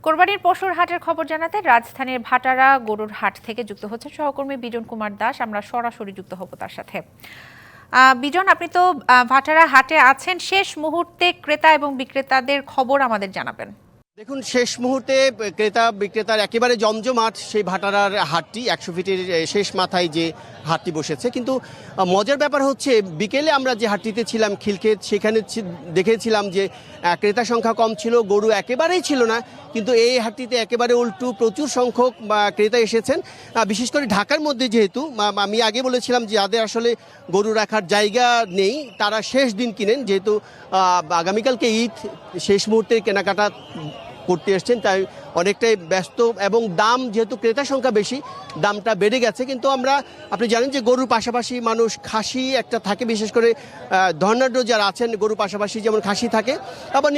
কোরবানির পশুর হাটের খবর জানাতে রাজধানীর ভাটারা গরুর হাট থেকে যুক্ত হচ্ছে সহকর্মী বিজন কুমার দাস। আমরা সরাসরি যুক্ত হব তার সাথে। বিজন, আপনি তো ভাটারা হাটে আছেন, শেষ মুহূর্তে ক্রেতা এবং বিক্রেতাদের খবর আমাদের জানাবেন। দেখুন, শেষ মুহূর্তে ক্রেতা বিক্রেতার একেবারে জমজমাট সেই ভাটারার হাটটি 100 ফিটের শেষ মাথায় যে হাটটি বসেছে। কিন্তু মজার ব্যাপার হচ্ছে, বিকেলে আমরা যে হাটটিতে ছিলাম খিলক্ষেত, সেখানে দেখেছিলাম যে ক্রেতা সংখ্যা কম ছিল, গরু একেবারেই ছিল না। কিন্তু এই হাটটিতে একেবারে উল্টো, প্রচুর সংখ্যক ক্রেতা এসেছেন। বিশেষ করে ঢাকার মধ্যে, যেহেতু আমি আগে বলেছিলাম যে যাদের আসলে গরু রাখার জায়গা নেই তারা শেষ দিন কিনেন, যেহেতু আগামীকালকে ঈদ, শেষ মুহূর্তে কেনাকাটা করতে এসছেন, তাই অনেকটাই ব্যস্ত। এবং দাম, যেহেতু ক্রেতা সংখ্যা বেশি, দামটা বেড়ে গেছে। কিন্তু আপনি জানেন যে গরুর পাশাপাশি মানুষ খাসি একটা থাকে, বিশেষ করে ধনাঢ্য যারা আছেন, গরুর পাশাপাশি যেমন খাসি থাকে। আবার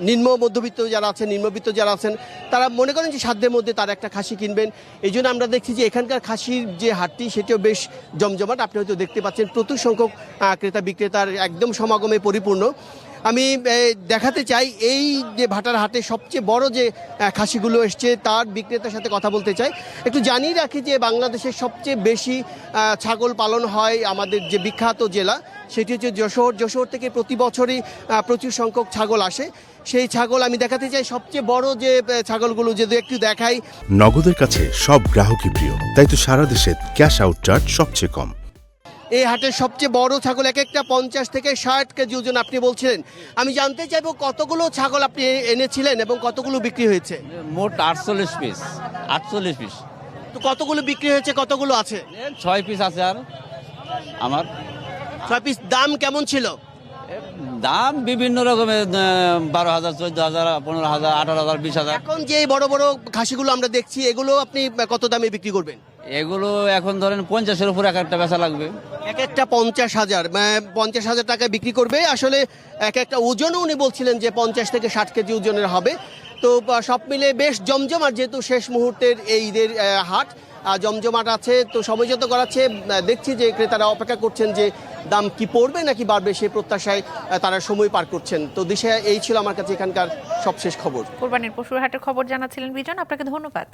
নিম্ন মধ্যবিত্ত যারা আছেন, নিম্নবিত্ত যারা আছেন, তারা মনে করেন যে সাধ্যের মধ্যে তারা একটা খাসি কিনবেন। এই জন্য আমরা দেখছি যে এখানকার খাসির যে হাটটি, সেটিও বেশ জমজমাট। আপনি হয়তো দেখতে পাচ্ছেন প্রচুর সংখ্যক ক্রেতা বিক্রেতার একদম সমাগমে পরিপূর্ণ। আমি দেখাতে চাই এই যে ভাটার হাটে সবচেয়ে বড় যে খাসিগুলো এসছে তার বিক্রেতার সাথে কথা বলতে চাই। একটু জানিয়ে রাখি যে বাংলাদেশের সবচেয়ে বেশি ছাগল পালন হয় আমাদের যে বিখ্যাত জেলা, সেটি হচ্ছে যশোর। যশোর থেকে প্রতি বছরই প্রচুর সংখ্যক ছাগল আসে। সেই ছাগল আমি দেখাতে চাই, সবচেয়ে বড় যে ছাগলগুলো যদি একটু দেখাই। নগদের কাছে সব গ্রাহকই প্রিয়, তাই তো সারা দেশে ক্যাশ আউট চার্জ সবচেয়ে কম। এই হাটের সবচেয়ে বড় ছাগল এক একটা 50 থেকে 60 কেজি ওজন আপনি বলছিলেন। আমি জানতে চাইবো কতগুলো ছাগল আপনি এনেছিলেন এবং কতগুলো বিক্রি হয়েছে? মোট 48 পিস। 48 পিস। তো কতগুলো বিক্রি হয়েছে, কতগুলো আছে? 6 পিস আছে। আর আমার 6 পিস। দাম কেমন ছিল? দাম বিভিন্ন রকমের, 12,000, 14,000, 15,000, 18,000, 20,000। এখন যে এই বড় বড় খাসিগুলো আমরা দেখছি, এগুলো আপনি কত দামে বিক্রি করবেন? এগুলো এখন ধরেন 50-এর উপর এক একটা বেচা লাগবে। এক একটা 50,000, 50,000 টাকায় বিক্রি করবে। আসলে এক একটা ওজনও উনি বলছিলেন যে 50 থেকে 60 কেজি ওজনের হবে। তো সব মিলে বেশ জমজমাট, যেহেতু শেষ মুহূর্তের এই ঈদের হাট জমজমাট আছে। তো সময়যত করাচ্ছে। দেখছি যে ক্রেতারা অপেক্ষা করছেন যে দাম কি পড়বে নাকি বাড়বে, সেই প্রত্যাশায় তারা সময় পার করছেন। তো দিশা এই ছিল আমার কাছে এখানকার সবশেষ খবর। কোরবানির পশুর হাটের খবর জানাচ্ছিলেন বিজন, আপনাকে ধন্যবাদ।